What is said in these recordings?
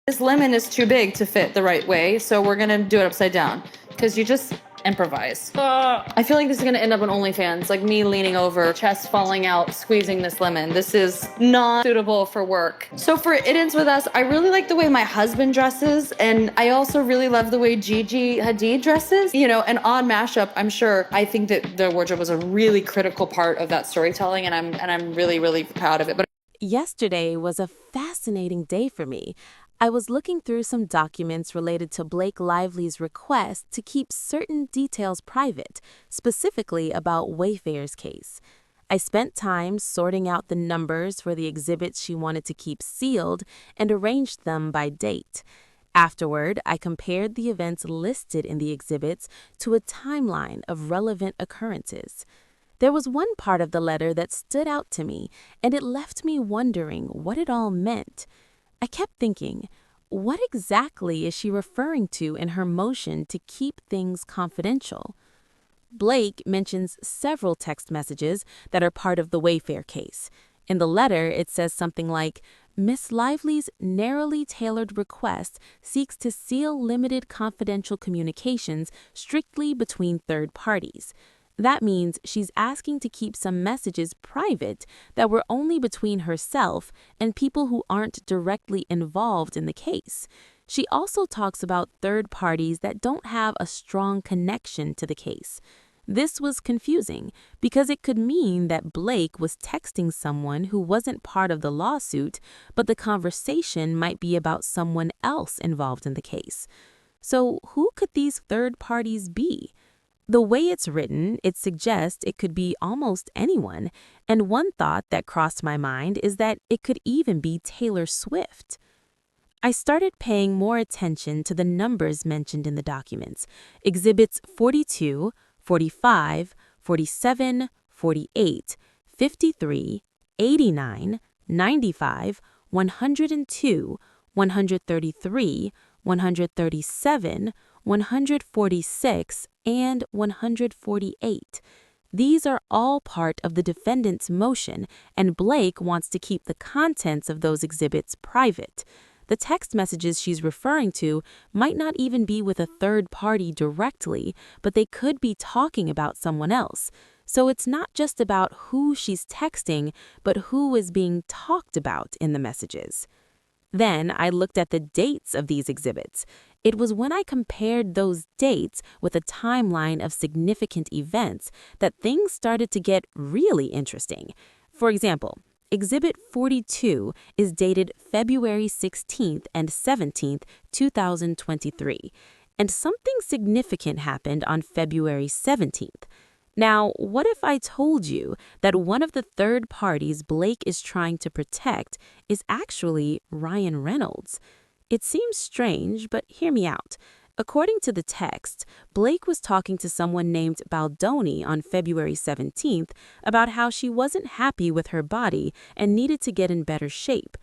This lemon is too big to fit the right way, so we're gonna do it upside down because you just improvise. I feel like this is gonna end up on OnlyFans, like me leaning over, chest falling out, squeezing this lemon. This is not suitable for work. So for It Ends With Us, I really like the way my husband dresses, and I also really love the way Gigi Hadid dresses. You know, an odd mashup, I'm sure. I think that the wardrobe was a really critical part of that storytelling, and I'm really, really proud of it. But Yesterday was a fascinating day for me. I was looking through some documents related to Blake Lively's request to keep certain details private, specifically about Wayfair's case. I spent time sorting out the numbers for the exhibits she wanted to keep sealed and arranged them by date. Afterward, I compared the events listed in the exhibits to a timeline of relevant occurrences. There was one part of the letter that stood out to me, and it left me wondering what it all meant. I kept thinking, what exactly is she referring to in her motion to keep things confidential? Blake mentions several text messages that are part of the Wayfair case. In the letter, it says something like, Miss Lively's narrowly tailored request seeks to seal limited confidential communications strictly between third parties. That means she's asking to keep some messages private that were only between herself and people who aren't directly involved in the case. She also talks about third parties that don't have a strong connection to the case. This was confusing because it could mean that Blake was texting someone who wasn't part of the lawsuit, but the conversation might be about someone else involved in the case. So who could these third parties be? The way it's written, it suggests it could be almost anyone, and one thought that crossed my mind is that it could even be Taylor Swift. I started paying more attention to the numbers mentioned in the documents. Exhibits 42, 45, 47, 48, 53, 89, 95, 102, 133, 137, 146, and 148. These are all part of the defendant's motion, and Blake wants to keep the contents of those exhibits private. The text messages she's referring to might not even be with a third party directly, but they could be talking about someone else. So it's not just about who she's texting, but who is being talked about in the messages. Then I looked at the dates of these exhibits. It was when I compared those dates with a timeline of significant events that things started to get really interesting. For example, Exhibit 42 is dated February 16th and 17th, 2023, and something significant happened on February 17th. Now, what if I told you that one of the third parties Blake is trying to protect is actually Ryan Reynolds? It seems strange, but hear me out. According to the text, Blake was talking to someone named Baldoni on February 17th about how she wasn't happy with her body and needed to get in better shape.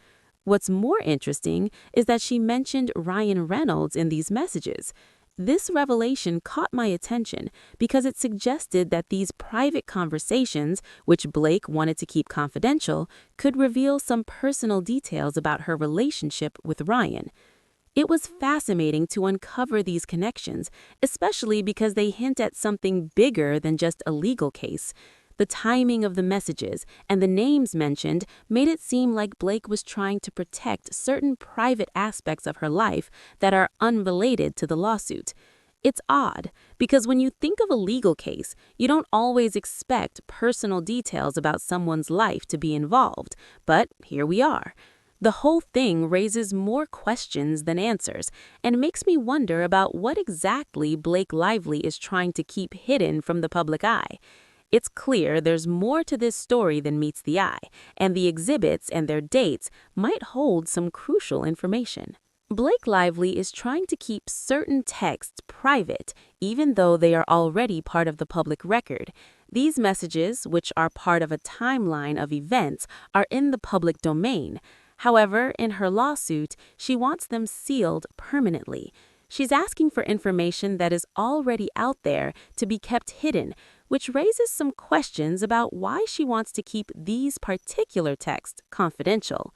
What's more interesting is that she mentioned Ryan Reynolds in these messages. This revelation caught my attention because it suggested that these private conversations, which Blake wanted to keep confidential, could reveal some personal details about her relationship with Ryan. It was fascinating to uncover these connections, especially because they hint at something bigger than just a legal case. The timing of the messages and the names mentioned made it seem like Blake was trying to protect certain private aspects of her life that are unrelated to the lawsuit. It's odd, because when you think of a legal case, you don't always expect personal details about someone's life to be involved, but here we are. The whole thing raises more questions than answers and makes me wonder about what exactly Blake Lively is trying to keep hidden from the public eye. It's clear there's more to this story than meets the eye, and the exhibits and their dates might hold some crucial information. Blake Lively is trying to keep certain texts private, even though they are already part of the public record. These messages, which are part of a timeline of events, are in the public domain. However, in her lawsuit, she wants them sealed permanently. She's asking for information that is already out there to be kept hidden, which raises some questions about why she wants to keep these particular texts confidential.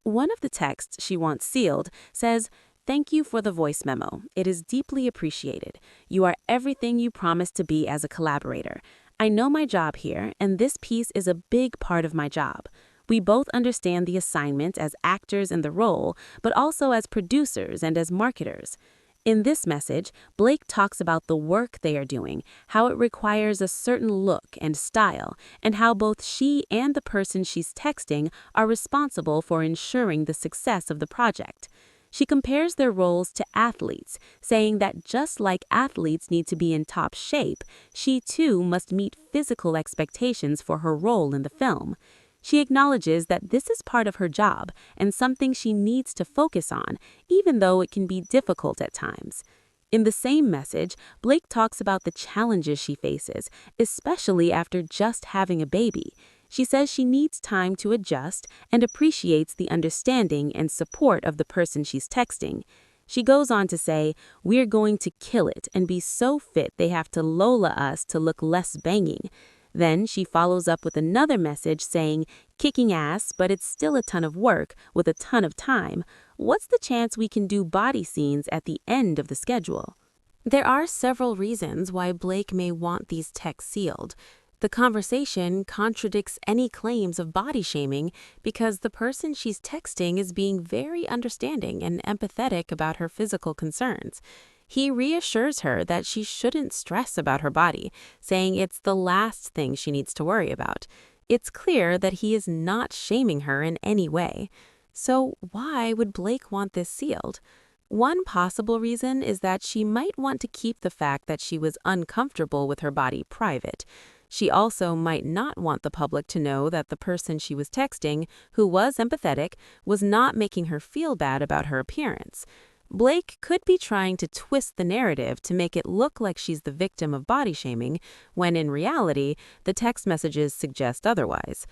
One of the texts she wants sealed says, "Thank you for the voice memo. It is deeply appreciated. You are everything you promised to be as a collaborator. I know my job here, and this piece is a big part of my job. We both understand the assignment as actors in the role, but also as producers and as marketers." In this message, Blake talks about the work they are doing, how it requires a certain look and style, and how both she and the person she's texting are responsible for ensuring the success of the project. She compares their roles to athletes, saying that just like athletes need to be in top shape, she too must meet physical expectations for her role in the film. She acknowledges that this is part of her job and something she needs to focus on, even though it can be difficult at times. In the same message, Blake talks about the challenges she faces, especially after just having a baby. She says she needs time to adjust and appreciates the understanding and support of the person she's texting. She goes on to say, "We're going to kill it and be so fit they have to Lola us to look less banging." Then she follows up with another message saying, "Kicking ass, but it's still a ton of work with a ton of time. What's the chance we can do body scenes at the end of the schedule?" There are several reasons why Blake may want these texts sealed. The conversation contradicts any claims of body shaming because the person she's texting is being very understanding and empathetic about her physical concerns. He reassures her that she shouldn't stress about her body, saying it's the last thing she needs to worry about. It's clear that he is not shaming her in any way. So why would Blake want this sealed? One possible reason is that she might want to keep the fact that she was uncomfortable with her body private. She also might not want the public to know that the person she was texting, who was empathetic, was not making her feel bad about her appearance. Blake could be trying to twist the narrative to make it look like she's the victim of body shaming, when in reality, the text messages suggest otherwise.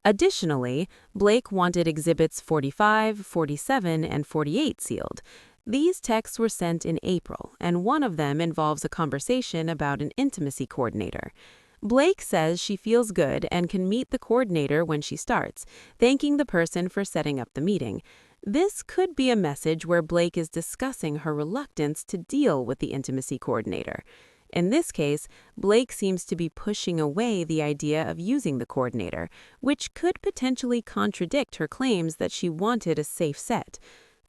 Additionally, Blake wanted exhibits 45, 47, and 48 sealed. These texts were sent in April, and one of them involves a conversation about an intimacy coordinator. Blake says she feels good and can meet the coordinator when she starts, thanking the person for setting up the meeting. This could be a message where Blake is discussing her reluctance to deal with the intimacy coordinator. In this case, Blake seems to be pushing away the idea of using the coordinator, which could potentially contradict her claims that she wanted a safe set.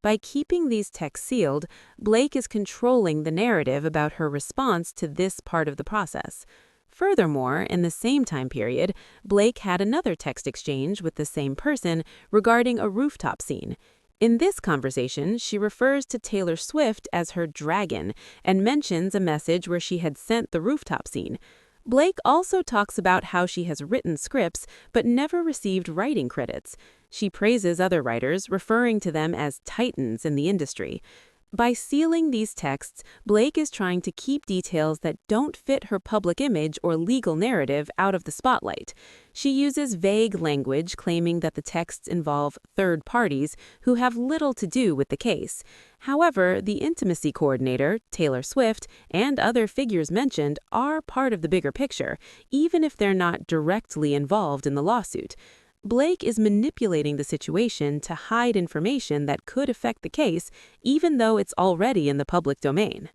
By keeping these texts sealed, Blake is controlling the narrative about her response to this part of the process. Furthermore, in the same time period, Blake had another text exchange with the same person regarding a rooftop scene. In this conversation, she refers to Taylor Swift as her dragon and mentions a message where she had sent the rooftop scene. Blake also talks about how she has written scripts but never received writing credits. She praises other writers, referring to them as titans in the industry. By sealing these texts, Blake is trying to keep details that don't fit her public image or legal narrative out of the spotlight. She uses vague language claiming that the texts involve third parties who have little to do with the case. However, the intimacy coordinator, Taylor Swift, and other figures mentioned are part of the bigger picture, even if they're not directly involved in the lawsuit. Blake is manipulating the situation to hide information that could affect the case, even though it's already in the public domain.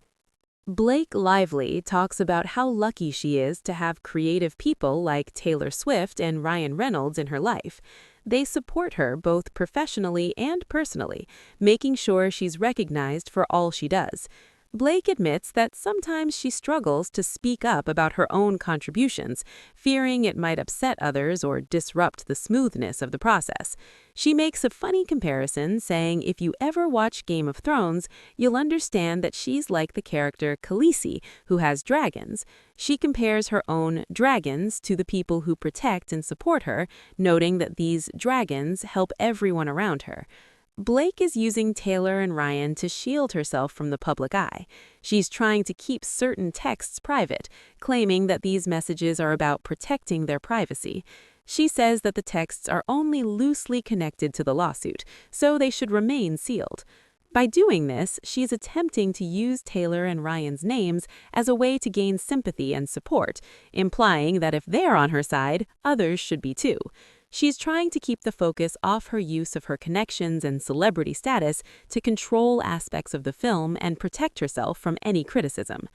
Blake Lively talks about how lucky she is to have creative people like Taylor Swift and Ryan Reynolds in her life. They support her both professionally and personally, making sure she's recognized for all she does. Blake admits that sometimes she struggles to speak up about her own contributions, fearing it might upset others or disrupt the smoothness of the process. She makes a funny comparison, saying if you ever watch Game of Thrones, you'll understand that she's like the character Khaleesi, who has dragons. She compares her own dragons to the people who protect and support her, noting that these dragons help everyone around her. Blake is using Taylor and Ryan to shield herself from the public eye. She's trying to keep certain texts private, claiming that these messages are about protecting their privacy. She says that the texts are only loosely connected to the lawsuit, so they should remain sealed. By doing this, she's attempting to use Taylor and Ryan's names as a way to gain sympathy and support, implying that if they're on her side, others should be too. She's trying to keep the focus off her use of her connections and celebrity status to control aspects of the film and protect herself from any criticism.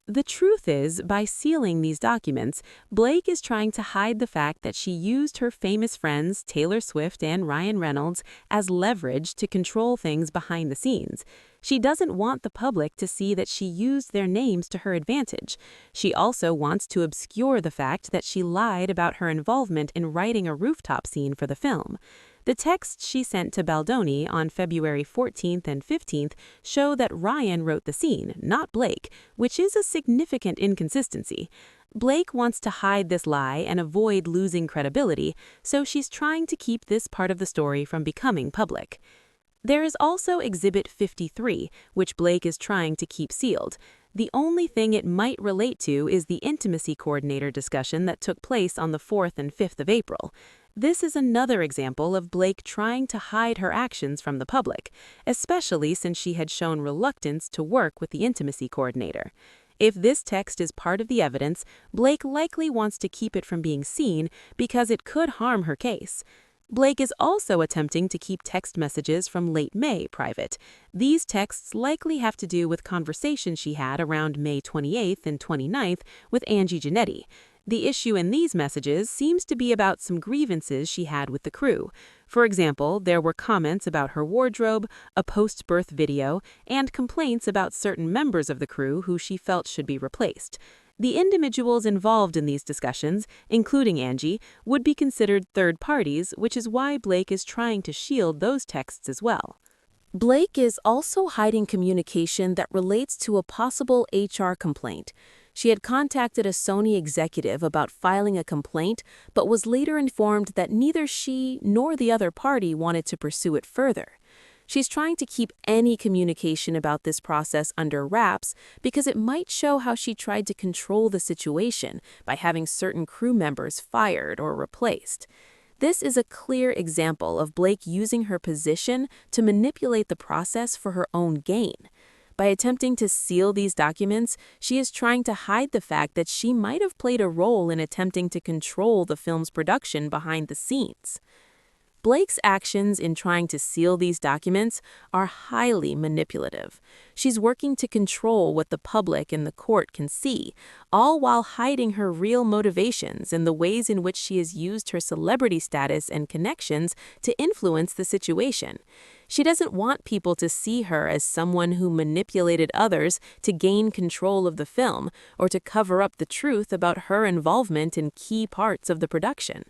The truth is, by sealing these documents, Blake is trying to hide the fact that she used her famous friends Taylor Swift and Ryan Reynolds as leverage to control things behind the scenes. She doesn't want the public to see that she used their names to her advantage. She also wants to obscure the fact that she lied about her involvement in writing a rooftop scene for the film. The texts she sent to Baldoni on February 14th and 15th show that Ryan wrote the scene, not Blake, which is a significant inconsistency. Blake wants to hide this lie and avoid losing credibility, so she's trying to keep this part of the story from becoming public. There is also Exhibit 53, which Blake is trying to keep sealed. The only thing it might relate to is the intimacy coordinator discussion that took place on the 4th and 5th of April. This is another example of Blake trying to hide her actions from the public, especially since she had shown reluctance to work with the intimacy coordinator. If this text is part of the evidence, Blake likely wants to keep it from being seen because it could harm her case. Blake is also attempting to keep text messages from late May private. These texts likely have to do with conversations she had around May 28th and 29th with Angie Janetti. The issue in these messages seems to be about some grievances she had with the crew. For example, there were comments about her wardrobe, a post-birth video, and complaints about certain members of the crew who she felt should be replaced. The individuals involved in these discussions, including Angie, would be considered third parties, which is why Blake is trying to shield those texts as well. Blake is also hiding communication that relates to a possible HR complaint. She had contacted a Sony executive about filing a complaint, but was later informed that neither she nor the other party wanted to pursue it further. She's trying to keep any communication about this process under wraps because it might show how she tried to control the situation by having certain crew members fired or replaced. This is a clear example of Blake using her position to manipulate the process for her own gain. By attempting to seal these documents, she is trying to hide the fact that she might have played a role in attempting to control the film's production behind the scenes. Blake's actions in trying to seal these documents are highly manipulative. She's working to control what the public and the court can see, all while hiding her real motivations and the ways in which she has used her celebrity status and connections to influence the situation. She doesn't want people to see her as someone who manipulated others to gain control of the film or to cover up the truth about her involvement in key parts of the production.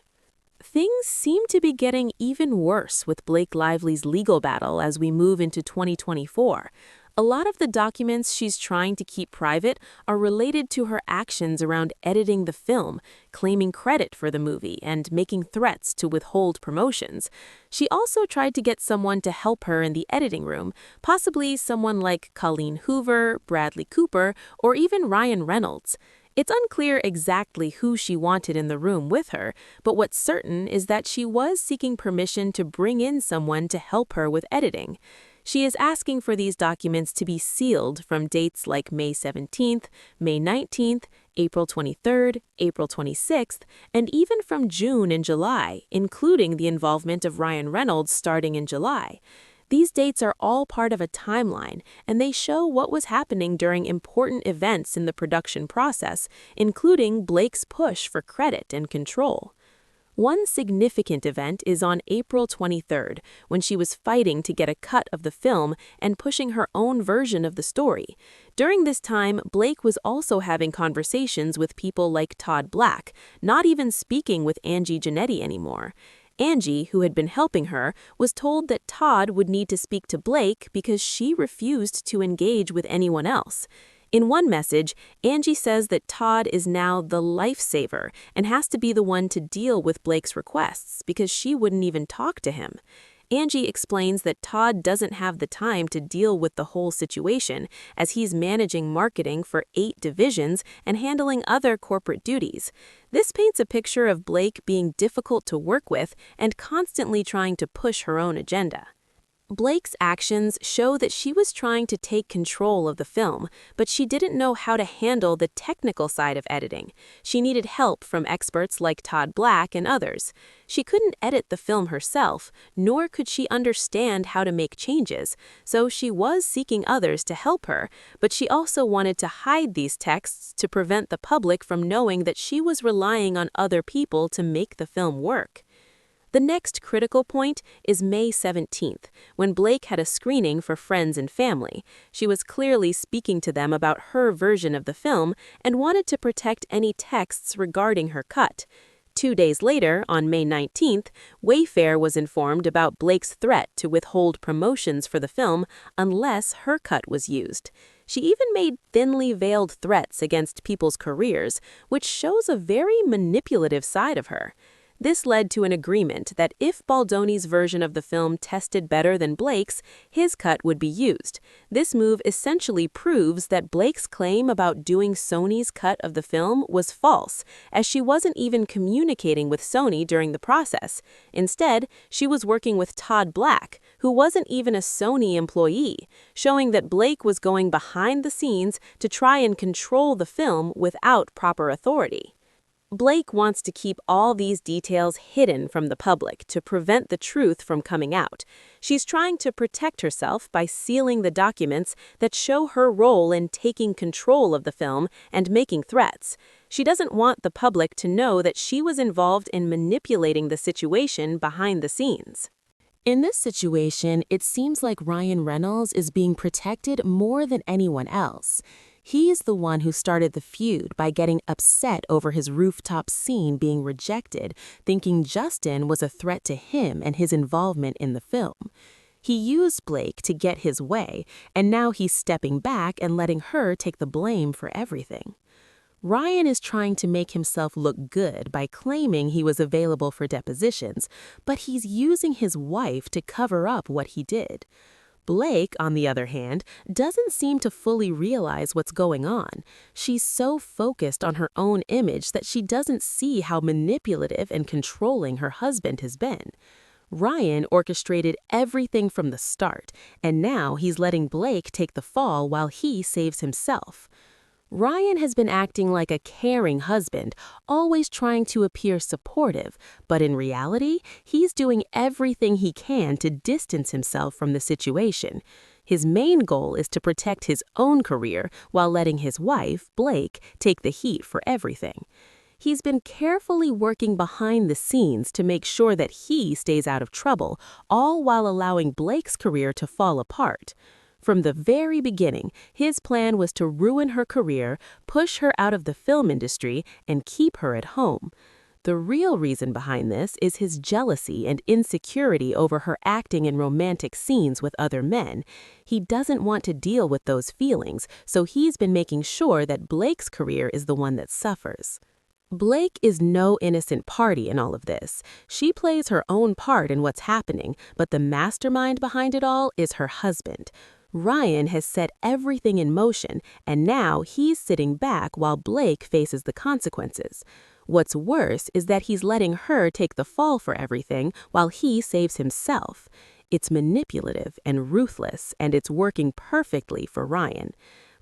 Things seem to be getting even worse with Blake Lively's legal battle as we move into 2024. A lot of the documents she's trying to keep private are related to her actions around editing the film, claiming credit for the movie, and making threats to withhold promotions. She also tried to get someone to help her in the editing room, possibly someone like Colleen Hoover, Bradley Cooper, or even Ryan Reynolds. It's unclear exactly who she wanted in the room with her, but what's certain is that she was seeking permission to bring in someone to help her with editing. She is asking for these documents to be sealed from dates like May 17th, May 19th, April 23rd, April 26th, and even from June and July, including the involvement of Ryan Reynolds starting in July. These dates are all part of a timeline, and they show what was happening during important events in the production process, including Blake's push for credit and control. One significant event is on April 23rd, when she was fighting to get a cut of the film and pushing her own version of the story. During this time, Blake was also having conversations with people like Todd Black, not even speaking with Angie Janetti anymore. Angie, who had been helping her, was told that Todd would need to speak to Blake because she refused to engage with anyone else. In one message, Angie says that Todd is now the lifesaver and has to be the one to deal with Blake's requests because she wouldn't even talk to him. Angie explains that Todd doesn't have the time to deal with the whole situation as he's managing marketing for 8 divisions and handling other corporate duties. This paints a picture of Blake being difficult to work with and constantly trying to push her own agenda. Blake's actions show that she was trying to take control of the film, but she didn't know how to handle the technical side of editing. She needed help from experts like Todd Black and others. She couldn't edit the film herself, nor could she understand how to make changes, so she was seeking others to help her, but she also wanted to hide these texts to prevent the public from knowing that she was relying on other people to make the film work. The next critical point is May 17th, when Blake had a screening for friends and family. She was clearly speaking to them about her version of the film and wanted to protect any texts regarding her cut. 2 days later, on May 19th, Wayfair was informed about Blake's threat to withhold promotions for the film unless her cut was used. She even made thinly veiled threats against people's careers, which shows a very manipulative side of her. This led to an agreement that if Baldoni's version of the film tested better than Blake's, his cut would be used. This move essentially proves that Blake's claim about doing Sony's cut of the film was false, as she wasn't even communicating with Sony during the process. Instead, she was working with Todd Black, who wasn't even a Sony employee, showing that Blake was going behind the scenes to try and control the film without proper authority. Blake wants to keep all these details hidden from the public to prevent the truth from coming out. She's trying to protect herself by sealing the documents that show her role in taking control of the film and making threats. She doesn't want the public to know that she was involved in manipulating the situation behind the scenes. In this situation, it seems like Ryan Reynolds is being protected more than anyone else. He's the one who started the feud by getting upset over his rooftop scene being rejected, thinking Justin was a threat to him and his involvement in the film. He used Blake to get his way, and now he's stepping back and letting her take the blame for everything. Ryan is trying to make himself look good by claiming he was available for depositions, but he's using his wife to cover up what he did. Blake, on the other hand, doesn't seem to fully realize what's going on. She's so focused on her own image that she doesn't see how manipulative and controlling her husband has been. Ryan orchestrated everything from the start, and now he's letting Blake take the fall while he saves himself. Ryan has been acting like a caring husband, always trying to appear supportive, but in reality, he's doing everything he can to distance himself from the situation. His main goal is to protect his own career while letting his wife, Blake, take the heat for everything. He's been carefully working behind the scenes to make sure that he stays out of trouble, all while allowing Blake's career to fall apart. From the very beginning, his plan was to ruin her career, push her out of the film industry, and keep her at home. The real reason behind this is his jealousy and insecurity over her acting in romantic scenes with other men. He doesn't want to deal with those feelings, so he's been making sure that Blake's career is the one that suffers. Blake is no innocent party in all of this. She plays her own part in what's happening, but the mastermind behind it all is her husband. Ryan has set everything in motion, and now he's sitting back while Blake faces the consequences. What's worse is that he's letting her take the fall for everything while he saves himself. It's manipulative and ruthless, and it's working perfectly for Ryan.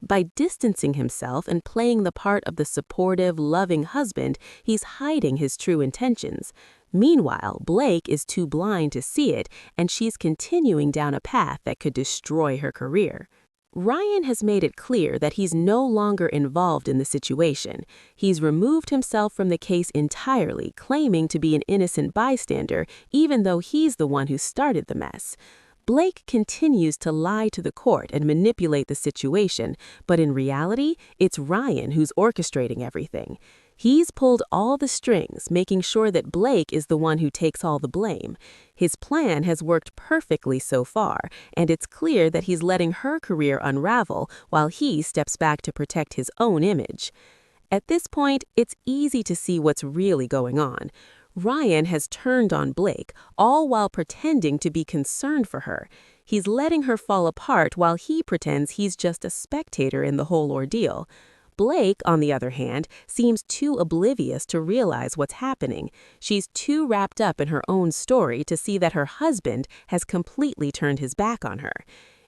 By distancing himself and playing the part of the supportive, loving husband, he's hiding his true intentions. Meanwhile, Blake is too blind to see it, and she's continuing down a path that could destroy her career. Ryan has made it clear that he's no longer involved in the situation. He's removed himself from the case entirely, claiming to be an innocent bystander, even though he's the one who started the mess. Blake continues to lie to the court and manipulate the situation, but in reality, it's Ryan who's orchestrating everything. He's pulled all the strings, making sure that Blake is the one who takes all the blame. His plan has worked perfectly so far, and it's clear that he's letting her career unravel while he steps back to protect his own image. At this point, it's easy to see what's really going on. Ryan has turned on Blake, all while pretending to be concerned for her. He's letting her fall apart while he pretends he's just a spectator in the whole ordeal. Blake, on the other hand, seems too oblivious to realize what's happening. She's too wrapped up in her own story to see that her husband has completely turned his back on her.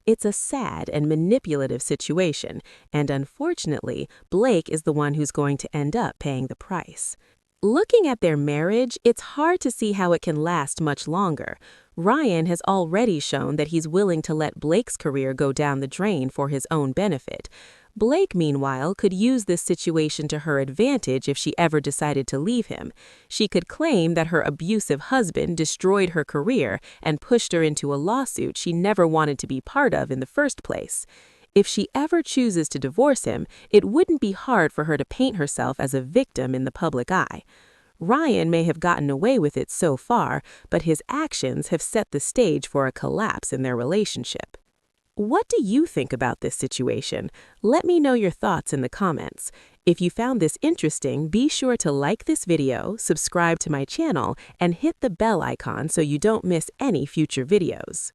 It's a sad and manipulative situation, and unfortunately, Blake is the one who's going to end up paying the price. Looking at their marriage, it's hard to see how it can last much longer. Ryan has already shown that he's willing to let Blake's career go down the drain for his own benefit. Blake, meanwhile, could use this situation to her advantage if she ever decided to leave him. She could claim that her abusive husband destroyed her career and pushed her into a lawsuit she never wanted to be part of in the first place. If she ever chooses to divorce him, it wouldn't be hard for her to paint herself as a victim in the public eye. Ryan may have gotten away with it so far, but his actions have set the stage for a collapse in their relationship. What do you think about this situation? Let me know your thoughts in the comments. If you found this interesting, be sure to like this video, subscribe to my channel, and hit the bell icon so you don't miss any future videos.